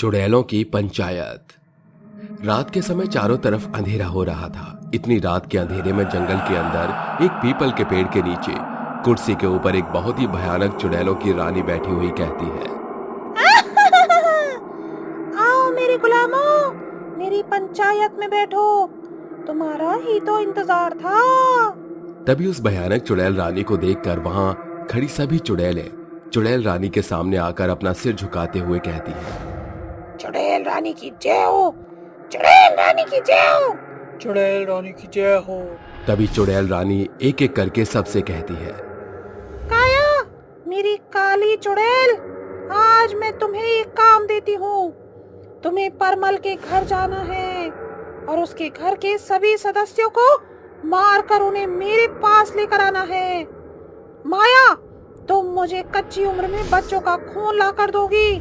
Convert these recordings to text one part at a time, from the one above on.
चुड़ैलों की पंचायत। रात के समय चारों तरफ अंधेरा हो रहा था। इतनी रात के अंधेरे में जंगल के अंदर एक पीपल के पेड़ के नीचे कुर्सी के ऊपर एक बहुत ही भयानक चुड़ैलों की रानी बैठी हुई कहती है, आओ मेरे गुलामों, मेरी पंचायत में बैठो, तुम्हारा ही तो इंतजार था। तभी उस भयानक चुड़ैल रानी को देखकर वहां खड़ी सभी चुड़ैलें चुड़ैल रानी के सामने आकर अपना सिर झुकाते हुए कहती है, चुड़ैल रानी की जय हो, चुड़ैल रानी की जय हो, चुड़ैल रानी की जय हो। तभी चुड़ैल रानी एक एक करके सबसे कहती है, काया, मेरी काली चुड़ैल, आज मैं तुम्हें एक काम देती हूँ। तुम्हें परमल के घर जाना है और उसके घर के सभी सदस्यों को मारकर उन्हें मेरे पास लेकर आना है। माया, तुम मुझे कच्ची उम्र में बच्चों का खून ला कर दोगी,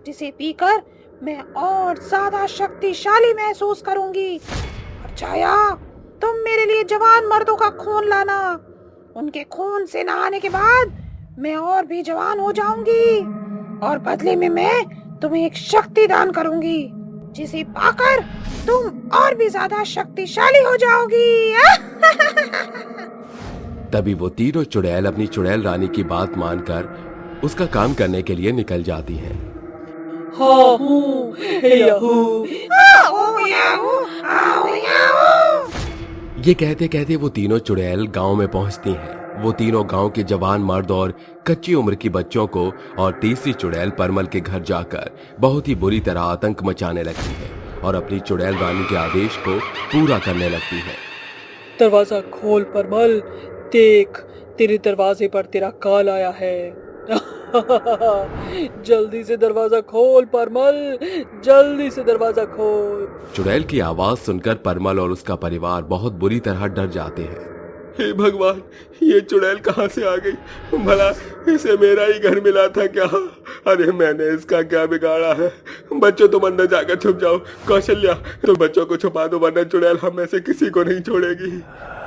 जिसे पीकर मैं और ज्यादा शक्तिशाली महसूस करूंगी। और छाया, तुम मेरे लिए जवान मर्दों का खून लाना। उनके खून से नहाने के बाद मैं और भी जवान हो जाऊंगी और बदले में मैं तुम्हें एक शक्ति दान करूंगी, जिसे पाकर तुम और भी ज्यादा शक्तिशाली हो जाओगी। तभी वो तीनों चुड़ैल अपनी चुड़ैल रानी की बात मानकर उसका काम करने के लिए निकल जाती हैं। ये कहते कहते वो तीनों चुड़ैल गांव में पहुंचती हैं। वो तीनों गांव के जवान मर्द और कच्ची उम्र की बच्चों को और तीसरी चुड़ैल परमल के घर जाकर बहुत ही बुरी तरह आतंक मचाने लगती है और अपनी चुड़ैल रानी के आदेश को पूरा करने लगती है। दरवाजा खोल परमल, देख तेरे दरवाजे पर तेरा काल आया है। जल्दी से दरवाजा खोल परमल, जल्दी से दरवाजा खोल। चुड़ैल की आवाज सुनकर परमल और उसका परिवार बहुत बुरी तरह डर जाते हैं। हे भगवान, ये चुड़ैल कहाँ से आ गई? भला इसे मेरा ही घर मिला था क्या? अरे मैंने इसका क्या बिगाड़ा है? बच्चों तुम अंदर जाकर छुप जाओ। कौशल्या, तो बच्चों को छुपा दो, वरना चुड़ैल हम में से किसी को नहीं छोड़ेगी।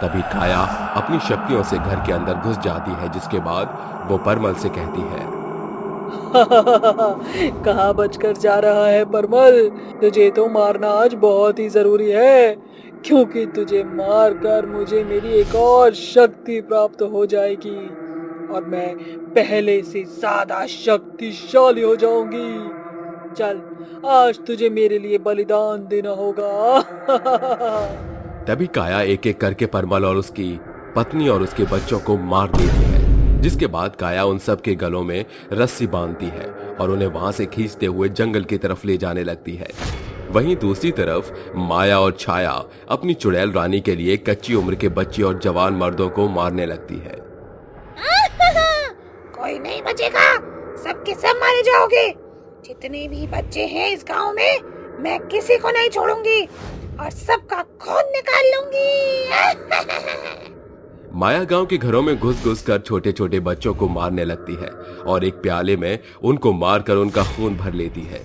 तभी काया अपनी शक्तियों से घर के अंदर घुस जाती है, जिसके बाद वो परमल से कहती है, कहाँ बचकर जा रहा है परमल? तुझे तो मारना आज बहुत ही जरूरी है, क्योंकि तुझे मारकर मुझे मेरी एक और शक्ति प्राप्त हो जाएगी और मैं पहले से ज्यादा शक्तिशाली हो जाऊंगी। चल, आज तुझे मेरे लिए बलिदान देना होगा। तभी काया एक एक करके परमल और उसकी पत्नी और उसके बच्चों को मार देती है, जिसके बाद काया उन सब के गलों में रस्सी बांधती है और उन्हें वहां से खींचते हुए जंगल की तरफ ले जाने लगती है। वहीं दूसरी तरफ माया और छाया अपनी चुड़ैल रानी के लिए कच्ची उम्र के बच्चे और जवान मर्दों को मारने लगती है। कोई नहीं बचेगा, सबके सब मारे जाओगे। जितने भी बच्चे हैं इस गांव में, मैं किसी को नहीं छोड़ूंगी और सबका खून निकाल लूंगी। माया गांव के घरों में घुस घुस कर छोटे छोटे बच्चों को मारने लगती है और एक प्याले में उनको मारकर उनका खून भर लेती है।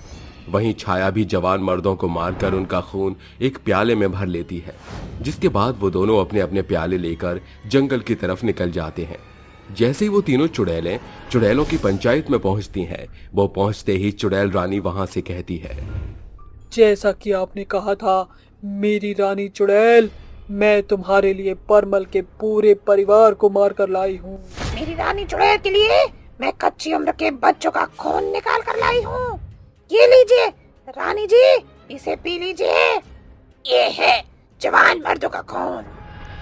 वहीं छाया भी जवान मर्दों को मारकर उनका खून एक प्याले में भर लेती है, जिसके बाद वो दोनों अपने अपने प्याले लेकर जंगल की तरफ निकल जाते हैं। जैसे ही वो तीनों चुड़ैलें चुड़ैलों की पंचायत में पहुंचती हैं, वो पहुंचते ही चुड़ैल रानी वहां से कहती है, जैसा कि आपने कहा था मेरी रानी चुड़ैल, मैं तुम्हारे लिए परमल के पूरे परिवार को मार कर लाई हूँ। मेरी रानी चुड़ैल के लिए मैं कच्ची उम्र के बच्चों का खून निकाल कर लाई हूँ। ये लीजिए रानी जी, इसे पी लीजिए। ये है जवान मर्दों का खून।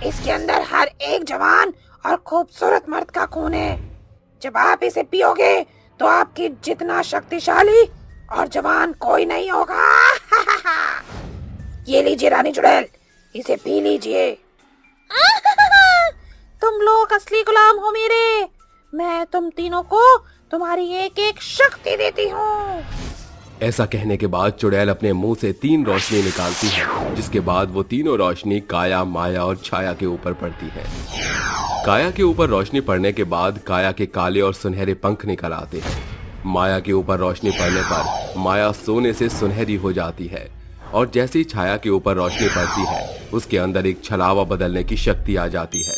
इसके अंदर हर एक जवान और खूबसूरत मर्द का खून है। जब आप इसे पियोगे तो आपकी जितना शक्तिशाली और जवान कोई नहीं होगा। ये लीजिए रानी चुड़ैल, इसे पी लीजिए। तुम लोग असली गुलाम हो मेरे। मैं तुम तीनों को तुम्हारी एक एक शक्ति देती हूँ। ऐसा कहने के बाद चुड़ैल अपने मुंह से 3 रोशनी निकालती है, जिसके बाद वो तीनों रोशनी काया, माया और छाया के ऊपर पड़ती है। काया के ऊपर रोशनी पड़ने के बाद काया के काले और सुनहरे पंख निकल आते हैं। माया के ऊपर रोशनी पड़ने पर माया सोने से सुनहरी हो जाती है और जैसे ही छाया के ऊपर रोशनी पड़ती है, उसके अंदर एक छलावा बदलने की शक्ति आ जाती है।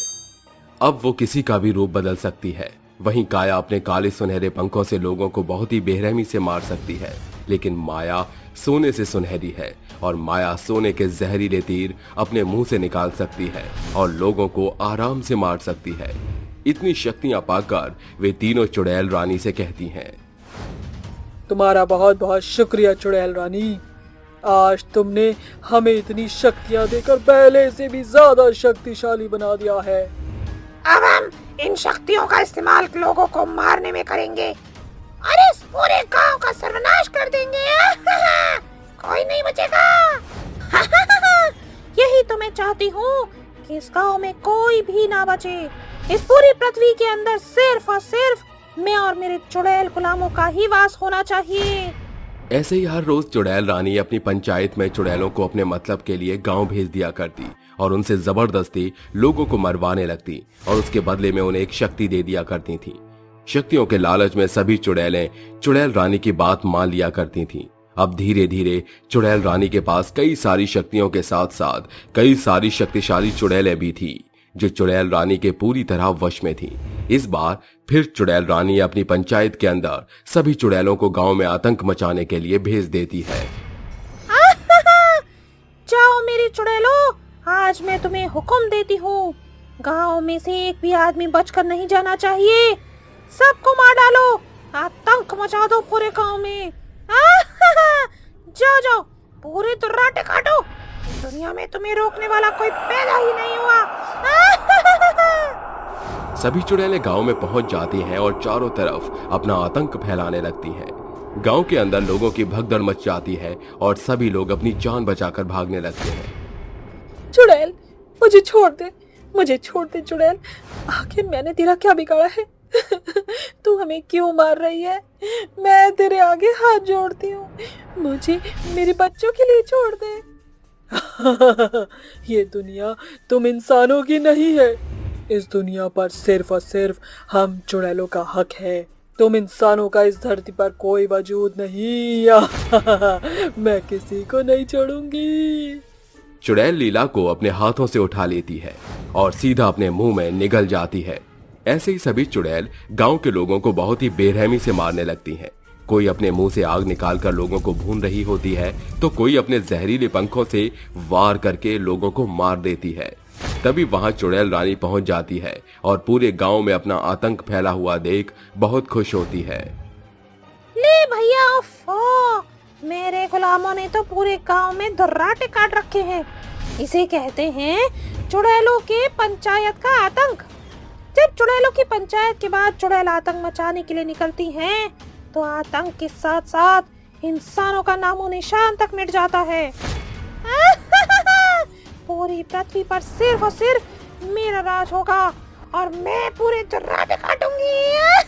अब वो किसी का भी रूप बदल सकती है। वहीं काया अपने काले सुनहरे पंखों से लोगों को बहुत ही बेरहमी से मार सकती है, लेकिन माया सोने से सुनहरी है और माया सोने के जहरीले तीर अपने मुंह से निकाल सकती है और लोगों को आराम से मार सकती है। इतनी शक्तियां पाकर वे तीनों चुड़ैल रानी से कहती हैं, तुम्हारा बहुत बहुत शुक्रिया चुड़ैल रानी। आज तुमने हमें इतनी शक्तियां देकर पहले से भी ज्यादा शक्तिशाली बना दिया है। अब हम इन शक्तियों का इस्तेमाल लोगों को मारने में करेंगे और इस पूरे गांव का सर्वनाश कर देंगे। कोई नहीं बचेगा। यही तो मैं चाहती हूँ कि इस गांव में कोई भी ना बचे। इस पूरी पृथ्वी के अंदर सिर्फ और सिर्फ मैं और मेरे चुड़ैल गुलामों का ही वास होना चाहिए। ऐसे ही हर रोज चुड़ैल रानी अपनी पंचायत में चुड़ैलों को अपने मतलब के लिए गांव भेज दिया करती और उनसे जबरदस्ती लोगों को मरवाने लगती और उसके बदले में उन्हें एक शक्ति दे दिया करती थी। शक्तियों के लालच में सभी चुड़ैलें चुड़ैल रानी की बात मान लिया करती थीं। अब धीरे धीरे चुड़ैल रानी के पास कई सारी शक्तियों के साथ साथ कई सारी शक्तिशाली चुड़ैलें भी थी जो चुड़ैल रानी के पूरी तरह वश में थी। इस बार फिर चुड़ैल रानी अपनी पंचायत के अंदर सभी चुड़ैलों को गांव में आतंक मचाने के लिए भेज देती है। जाओ मेरी चुड़ैलों, आज मैं तुम्हें हुक्म देती हूँ, गांव में से एक भी आदमी बचकर नहीं जाना चाहिए। सबको मार डालो, आतंक मचा दो पूरे गांव में। जाओ जाओ, पूरे तुर्राटे काटो। दुनिया में तुम्हें रोकने वाला कोई पैदा ही नहीं हुआ। सभी चुड़ैलें गांव में पहुंच जाती हैं और चारों तरफ अपना आतंक फैलाने लगती हैं। गांव के अंदर लोगों की भगदड़ मच जाती है और सभी लोग अपनी जान बचाकर भागने लगते हैं। चुड़ैल मुझे छोड़ दे चुड़ैल। आखिर मैंने तेरा क्या बिगाड़ा है? तू हमें क्यों मार रही है? मैं तेरे आगे हाथ जोड़ती हूँ, मुझे मेरे बच्चों के लिए छोड़ दे। ये दुनिया तुम इंसानों की नहीं है। इस दुनिया पर सिर्फ और सिर्फ हम चुड़ैलों का हक है। तुम इंसानों का इस धरती पर कोई वजूद नहीं। मैं किसी को नहीं छोड़ूंगी। चुड़ैल लीला को अपने हाथों से उठा लेती है और सीधा अपने मुंह में निगल जाती है। ऐसे ही सभी चुड़ैल गांव के लोगों को बहुत ही बेरहमी से मारने लगती हैं। कोई अपने मुंह से आग निकालकर लोगों को भून रही होती है तो कोई अपने जहरीले पंखों से वार करके लोगों को मार देती है। तभी वहां चुड़ैल रानी पहुंच जाती है और पूरे गांव में अपना आतंक फैला हुआ देख बहुत खुश होती है। ले भैया, मेरे गुलामों ने तो पूरे गांव में दुर्राटे काट रखे हैं। इसे कहते हैं चुड़ैलों के पंचायत का आतंक। जब चुड़ैलों की पंचायत के बाद चुड़ैल आतंक मचाने के लिए निकलती हैं, तो आतंक के साथ साथ इंसानों का नामो निशान तक मिट जाता है। पूरी पृथ्वी पर सिर्फ और सिर्फ मेरा राज होगा और मैं पूरे दुर्राटे काटूंगी।